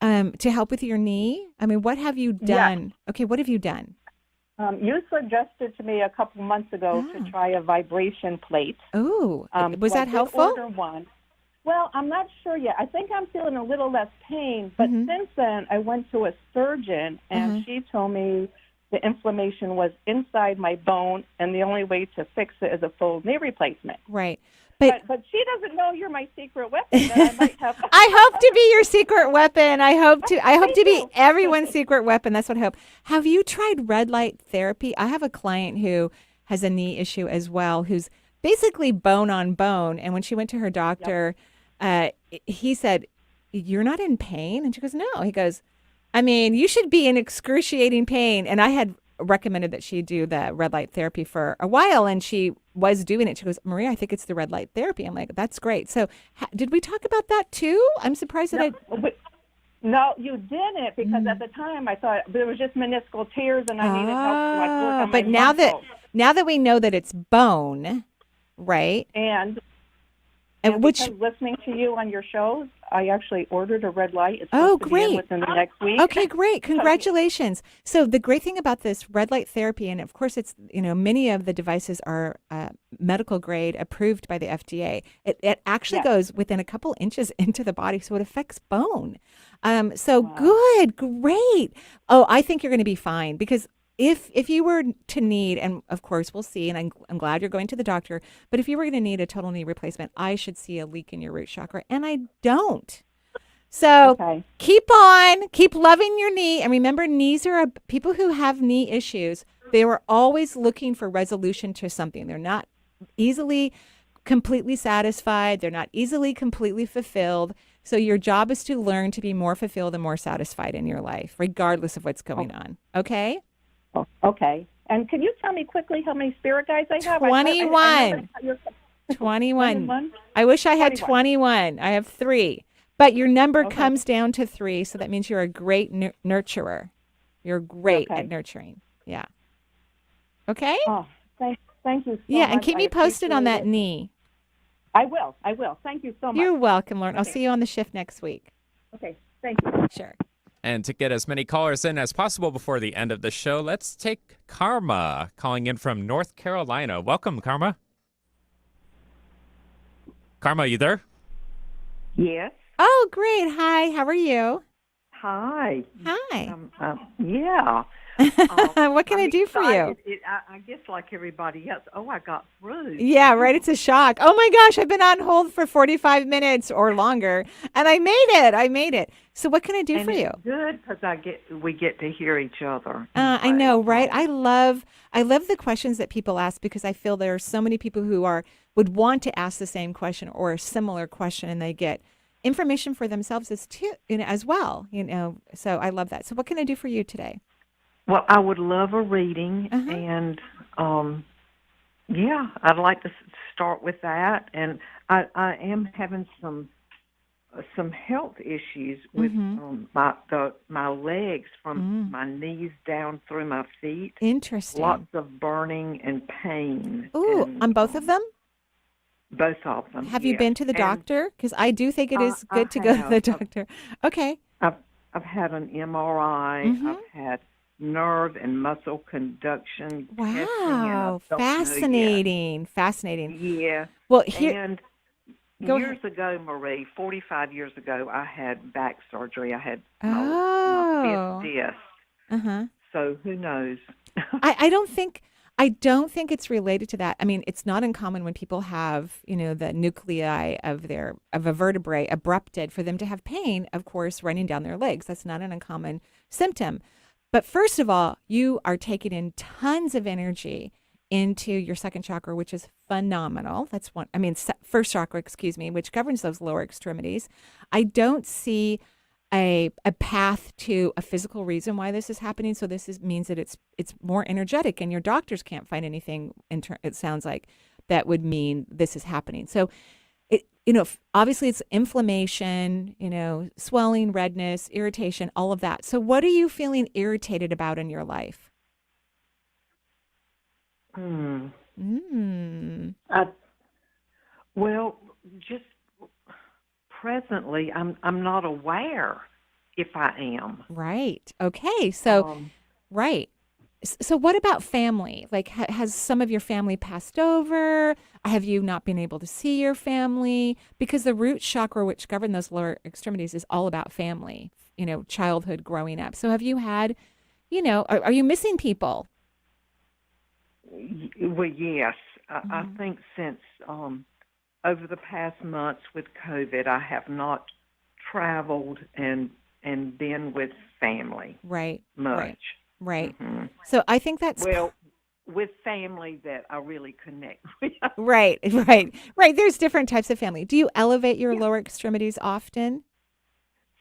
to help with your knee? I mean, what have you done? Yeah. Okay, what have you done? You suggested to me a couple months ago to try a vibration plate. Oh, was that helpful? Order one. Well, I'm not sure yet. I think I'm feeling a little less pain, but since then I went to a surgeon and she told me the inflammation was inside my bone and the only way to fix it is a full knee replacement. Right. But she doesn't know you're my secret weapon that I might have. I hope to be your secret weapon. I hope to be everyone's secret weapon. That's what I hope. Have you tried red light therapy? I have a client who has a knee issue as well, who's basically bone on bone. And when she went to her doctor, he said, "You're not in pain?" And she goes, "No." He goes, "I mean, you should be in excruciating pain." And I had recommended that she do the red light therapy for a while, and she was doing it. She goes, "Maria, I think it's the red light therapy." I'm like, "That's great." So did we talk about that too? I'm surprised that No, you didn't, because at the time I thought there was just meniscal tears and I needed help to work on but my now that we know that it's bone, right? And which because listening to you on your shows, I actually ordered a red light. It's supposed to be in within the next week. Okay, great. Congratulations. So the great thing about this red light therapy, and of course it's, many of the devices are medical grade approved by the FDA. It actually goes within a couple inches into the body, so it affects bone. Good, great. Oh, I think you're going to be fine, because if you were to need, and of course we'll see, and I'm glad you're going to the doctor, but if you were going to need a total knee replacement, I should see a leak in your root chakra, and I don't. So keep loving your knee, and remember, knees are people who have knee issues. They were always looking for resolution to something. They're not easily completely satisfied. They're not easily completely fulfilled. So your job is to learn to be more fulfilled and more satisfied in your life, regardless of what's going on. Okay? Okay. And can you tell me quickly how many spirit guides I have? 21. 21. I wish I had 21. I have 3. But your number comes down to 3, so that means you're a great nurturer. You're great at nurturing. Yeah. Okay? Oh, thank you so much. Yeah, and keep me posted on that knee. I will. Thank you so much. You're welcome, Lauren. I'll see you on the shift next week. Okay. Thank you. Sure. And to get as many callers in as possible before the end of the show, let's take Karma calling in from North Carolina. Welcome, Karma. Karma, you there? Yes. Oh, great. Hi. How are you? Hi. Hi. Yeah. What can I do for you? I guess like everybody else. Oh, I got through. Yeah, right. It's a shock. Oh my gosh, I've been on hold for 45 minutes or longer, and I made it. So what can I do for you? It's good because we get to hear each other. I know, right? I love the questions that people ask, because I feel there are so many people who would want to ask the same question or a similar question, and they get information for themselves as well. So I love that. So what can I do for you today? Well, I would love a reading, and Yeah, I'd like to start with that. And I am having some health issues with my legs from my knees down through my feet. Interesting. Lots of burning and pain. Ooh, on both of them? Both of them. Have you been to the doctor? Because I do think it is good to go to the doctor. Okay. I've had an MRI. I've had nerve and muscle conduction testing. Wow, fascinating. Yeah. Well, and years ago, Marie, 45 years ago, I had back surgery. I had my fifth disc. So who knows? I don't think it's related to that. I mean, it's not uncommon when people have, the nuclei of a vertebrae abrupted for them to have pain, of course, running down their legs. That's not an uncommon symptom. But first of all, you are taking in tons of energy into your second chakra, which is phenomenal. That's one. I mean, first chakra, which governs those lower extremities. I don't see a path to a physical reason why this is happening. So means that it's more energetic, and your doctors can't find anything. It sounds like that would mean this is happening. So, obviously it's inflammation, swelling, redness, irritation, all of that. So, what are you feeling irritated about in your life? Well, just presently, I'm not aware if I am. Right. Okay. So, right. So what about family? Like, has some of your family passed over? Have you not been able to see your family? Because the root chakra, which governs those lower extremities, is all about family, childhood, growing up. So have you had, are you missing people? Well, yes. I think since over the past months with COVID, I have not traveled and been with family much. Right. So I think that's... Well, with family that I really connect with. Right. There's different types of family. Do you elevate your lower extremities often?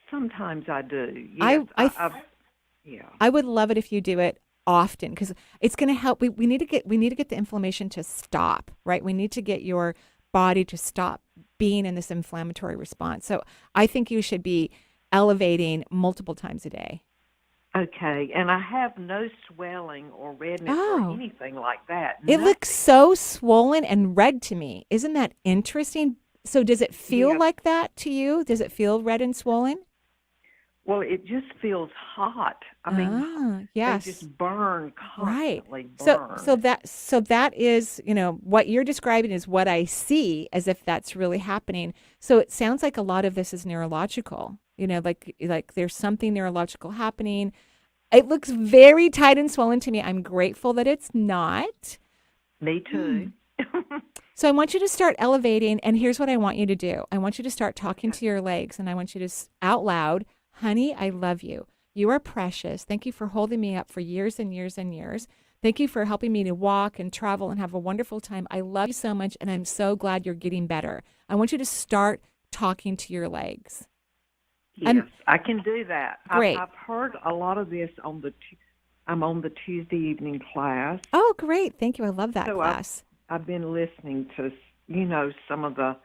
Sometimes I do. Yes, I would love it if you do it often, because it's going to help. We need to get the inflammation to stop, right? We need to get your body to stop being in this inflammatory response. So I think you should be elevating multiple times a day. Okay, and I have no swelling or redness or anything like that. It looks so swollen and red to me. Isn't that interesting? So does it feel like that to you? Does it feel red and swollen? Well, it just feels hot. I mean, yes. They just burn constantly. Right. So that is, what you're describing is what I see as if that's really happening. So it sounds like a lot of this is neurological. Like there's something neurological happening. It looks very tight and swollen to me. I'm grateful that it's not. Me too. So I want you to start elevating, and here's what I want you to do. I want you to start talking to your legs, and I want you to out loud, honey, I love you. You are precious. Thank you for holding me up for years and years and years. Thank you for helping me to walk and travel and have a wonderful time. I love you so much, and I'm so glad you're getting better. I want you to start talking to your legs. Yes, I can do that. Great. I've heard a lot of this I'm on the Tuesday evening class. Oh, great. Thank you. I love that class. I've been listening to, some of the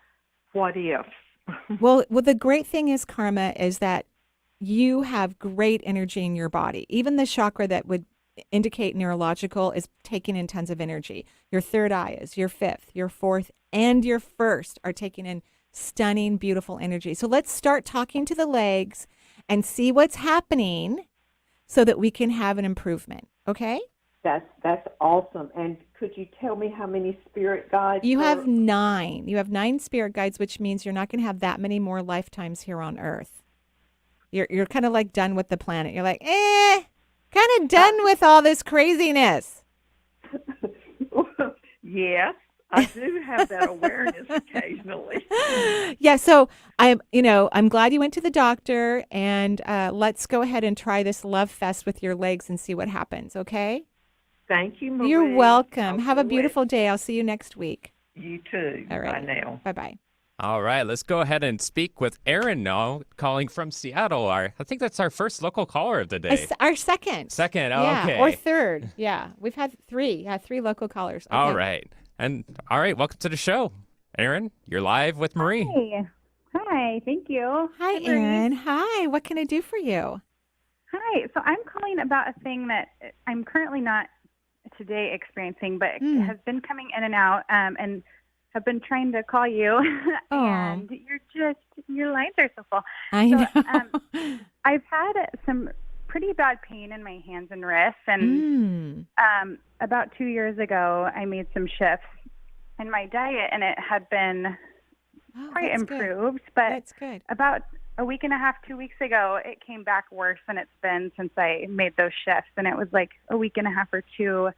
what ifs. Well, the great thing is, Karma, is that you have great energy in your body. Even the chakra that would indicate neurological is taking in tons of energy. Your third eye is, your fifth, your fourth, and your first are taking in stunning, beautiful energy. So let's start talking to the legs and see what's happening so that we can have an improvement. Okay? That's awesome. And could you tell me how many spirit guides? You have 9. You have 9 spirit guides, which means you're not going to have that many more lifetimes here on Earth. You're kind of like done with the planet. You're like, kind of done with all this craziness. Yes. I do have that awareness occasionally. Yeah, so I'm glad you went to the doctor, and let's go ahead and try this love fest with your legs and see what happens, okay? Thank you, Marie. You're welcome. Have a beautiful day. I'll see you next week. You too. All right. Bye now. Bye-bye. All right, let's go ahead and speak with Erin now, calling from Seattle. I think that's our first local caller of the day. Our second. Second, yeah, okay. Or third. Yeah, we've had 3. 3 local callers. Okay. All right. And all right, welcome to the show. Erin, you're live with Marie. Hey. Hi, thank you. Hi, Erin. Hi, what can I do for you? Hi, so I'm calling about a thing that I'm currently not today experiencing, but has been coming in and out, and have been trying to call you, and your lines are so full. I know. I've had some pretty bad pain in my hands and wrists, and about 2 years ago, I made some shifts in my diet, and it had been quite improved. But that's good. About a week and a half, 2 weeks ago, it came back worse than it's been since I made those shifts, and it was like a week and a half or two.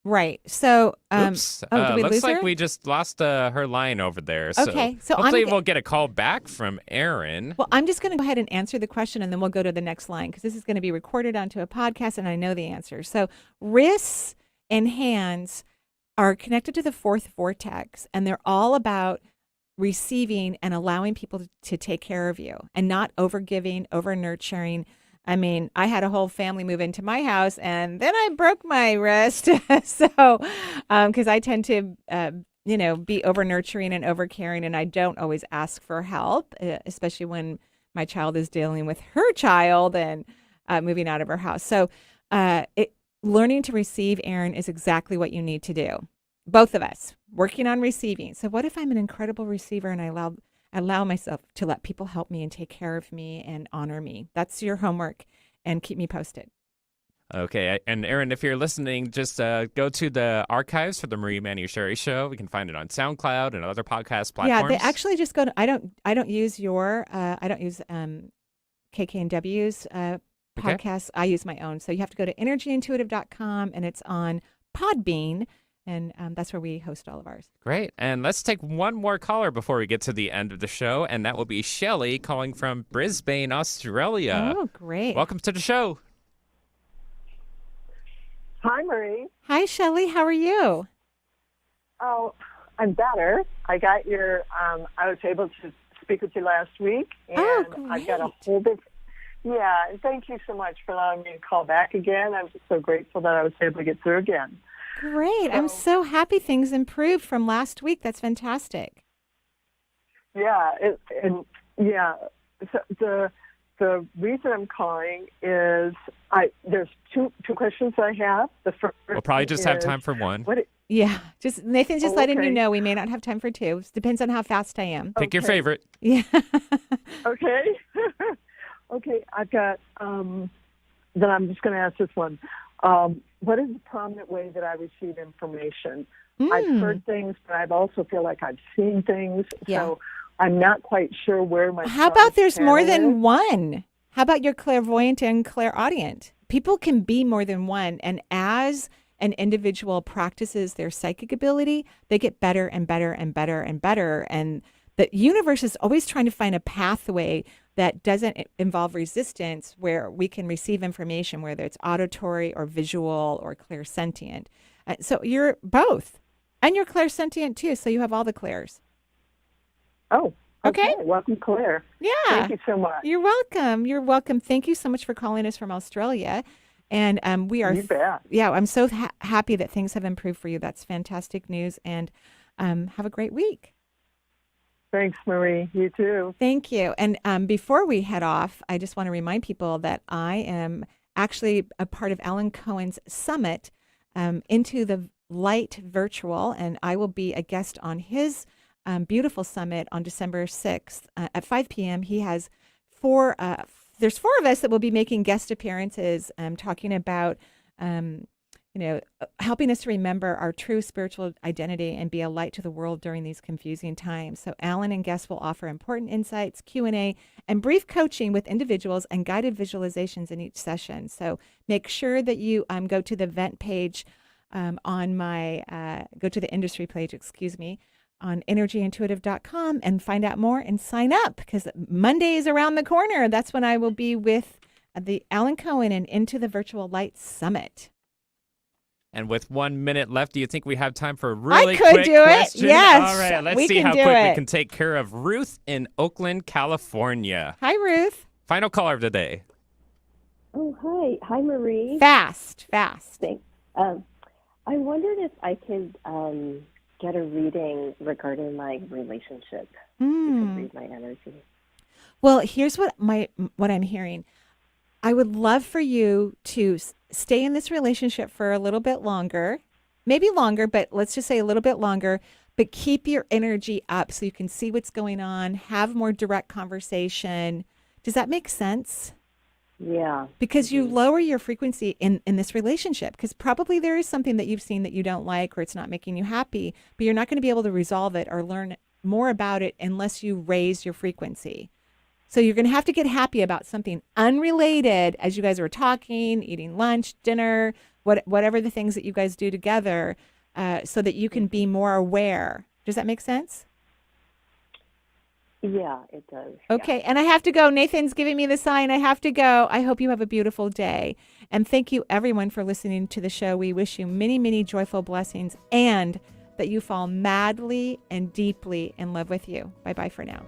Right. So, Oops. did we looks lose like her? we just lost her line over there. So Okay, so hopefully we'll get a call back from Erin. Well, I'm just going to go ahead and answer the question, and then we'll go to the next line because this is going to be recorded onto a podcast, and I know the answer. So wrists and hands are connected to the fourth vortex, and they're all about receiving and allowing people to take care of you and not over-giving, over-nurturing. I mean, I had a whole family move into my house, and then I broke my wrist. So, because I tend to, be over-nurturing and over-caring, and I don't always ask for help, especially when my child is dealing with her child and moving out of her house. So, learning to receive, Erin, is exactly what you need to do. Both of us working on receiving. So, what if I'm an incredible receiver and I allow myself to let people help me and take care of me and honor me? That's your homework, and keep me posted. Okay. And Erin, if you're listening, just go to the archives for the Marie Manuchehri Show. We can find it on SoundCloud and other podcast platforms. Yeah, they actually just go to, I don't use KK&W's podcast. I use my own. So you have to go to energyintuitive.com, and it's on Podbean. And that's where we host all of ours. Great. And let's take one more caller before we get to the end of the show. And that will be Shelley calling from Brisbane, Australia. Oh, great. Welcome to the show. Hi, Marie. Hi, Shelley. How are you? Oh, I'm better. I got your, I was able to speak with you last week. And I've got a whole big, and thank you so much for allowing me to call back again. I'm just so grateful that I was able to get through again. Great. I'm so happy things improved from last week. That's fantastic. Yeah. So the reason I'm calling is there's two questions I have. The first we'll probably just have time for one. Nathan's just letting you know we may not have time for two. It depends on how fast I am. Pick your favorite. Yeah. Okay. Okay. I've got, then I'm just going to ask this one. What is the prominent way that I receive information? I've heard things, but I also feel like I've seen things. So I'm not quite sure where my. How about there's more than one? How about you're clairvoyant and clairaudient? People can be more than one. And as an individual practices their psychic ability, they get better and better and better and better. And the universe is always trying to find a pathway that doesn't involve resistance, where we can receive information, whether it's auditory or visual or clairsentient. So you're both. And you're clairsentient too, so you have all the clairs. Oh, okay. Welcome, Claire. Yeah. Thank you so much. You're welcome. You're welcome. Thank you so much for calling us from Australia. And we are. You bet. Yeah, I'm so happy that things have improved for you. That's fantastic news. And have a great week. Thanks, Marie. You too. Thank you. And before we head off, I just want to remind people that I am actually a part of Alan Cohen's summit, Into the Light Virtual, and I will be a guest on his beautiful summit on December 6th at 5 p.m. He has there's four of us that will be making guest appearances, talking about helping us to remember our true spiritual identity and be a light to the world during these confusing times. So Alan and guests will offer important insights, Q&A, and brief coaching with individuals and guided visualizations in each session. So make sure that you go to the event page go to the industry page, on energyintuitive.com and find out more and sign up, because Monday is around the corner. That's when I will be with the Alan Cohen and Into the Virtual Light Summit. And with 1 minute left, do you think we have time for a really quick question? Yes. All right, let's see how quick we can take care of Ruth in Oakland, California. Hi, Ruth. Final caller of the day. Oh, hi. Hi, Marie. Fast. Thanks. I wondered if I could get a reading regarding my relationship. You could read my energy. Well, here's what I'm hearing. I would love for you to stay in this relationship for a little bit longer, maybe longer, but let's just say a little bit longer, but keep your energy up so you can see what's going on, have more direct conversation. Does that make sense? Yeah. Because you lower your frequency in this relationship, because probably there is something that you've seen that you don't like or it's not making you happy, but you're not going to be able to resolve it or learn more about it unless you raise your frequency. So you're going to have to get happy about something unrelated as you guys are talking, eating lunch, dinner, whatever the things that you guys do together, so that you can be more aware. Does that make sense? Yeah, it does. Okay, and I have to go. Nathan's giving me the sign. I have to go. I hope you have a beautiful day. And thank you, everyone, for listening to the show. We wish you many, many joyful blessings and that you fall madly and deeply in love with you. Bye-bye for now.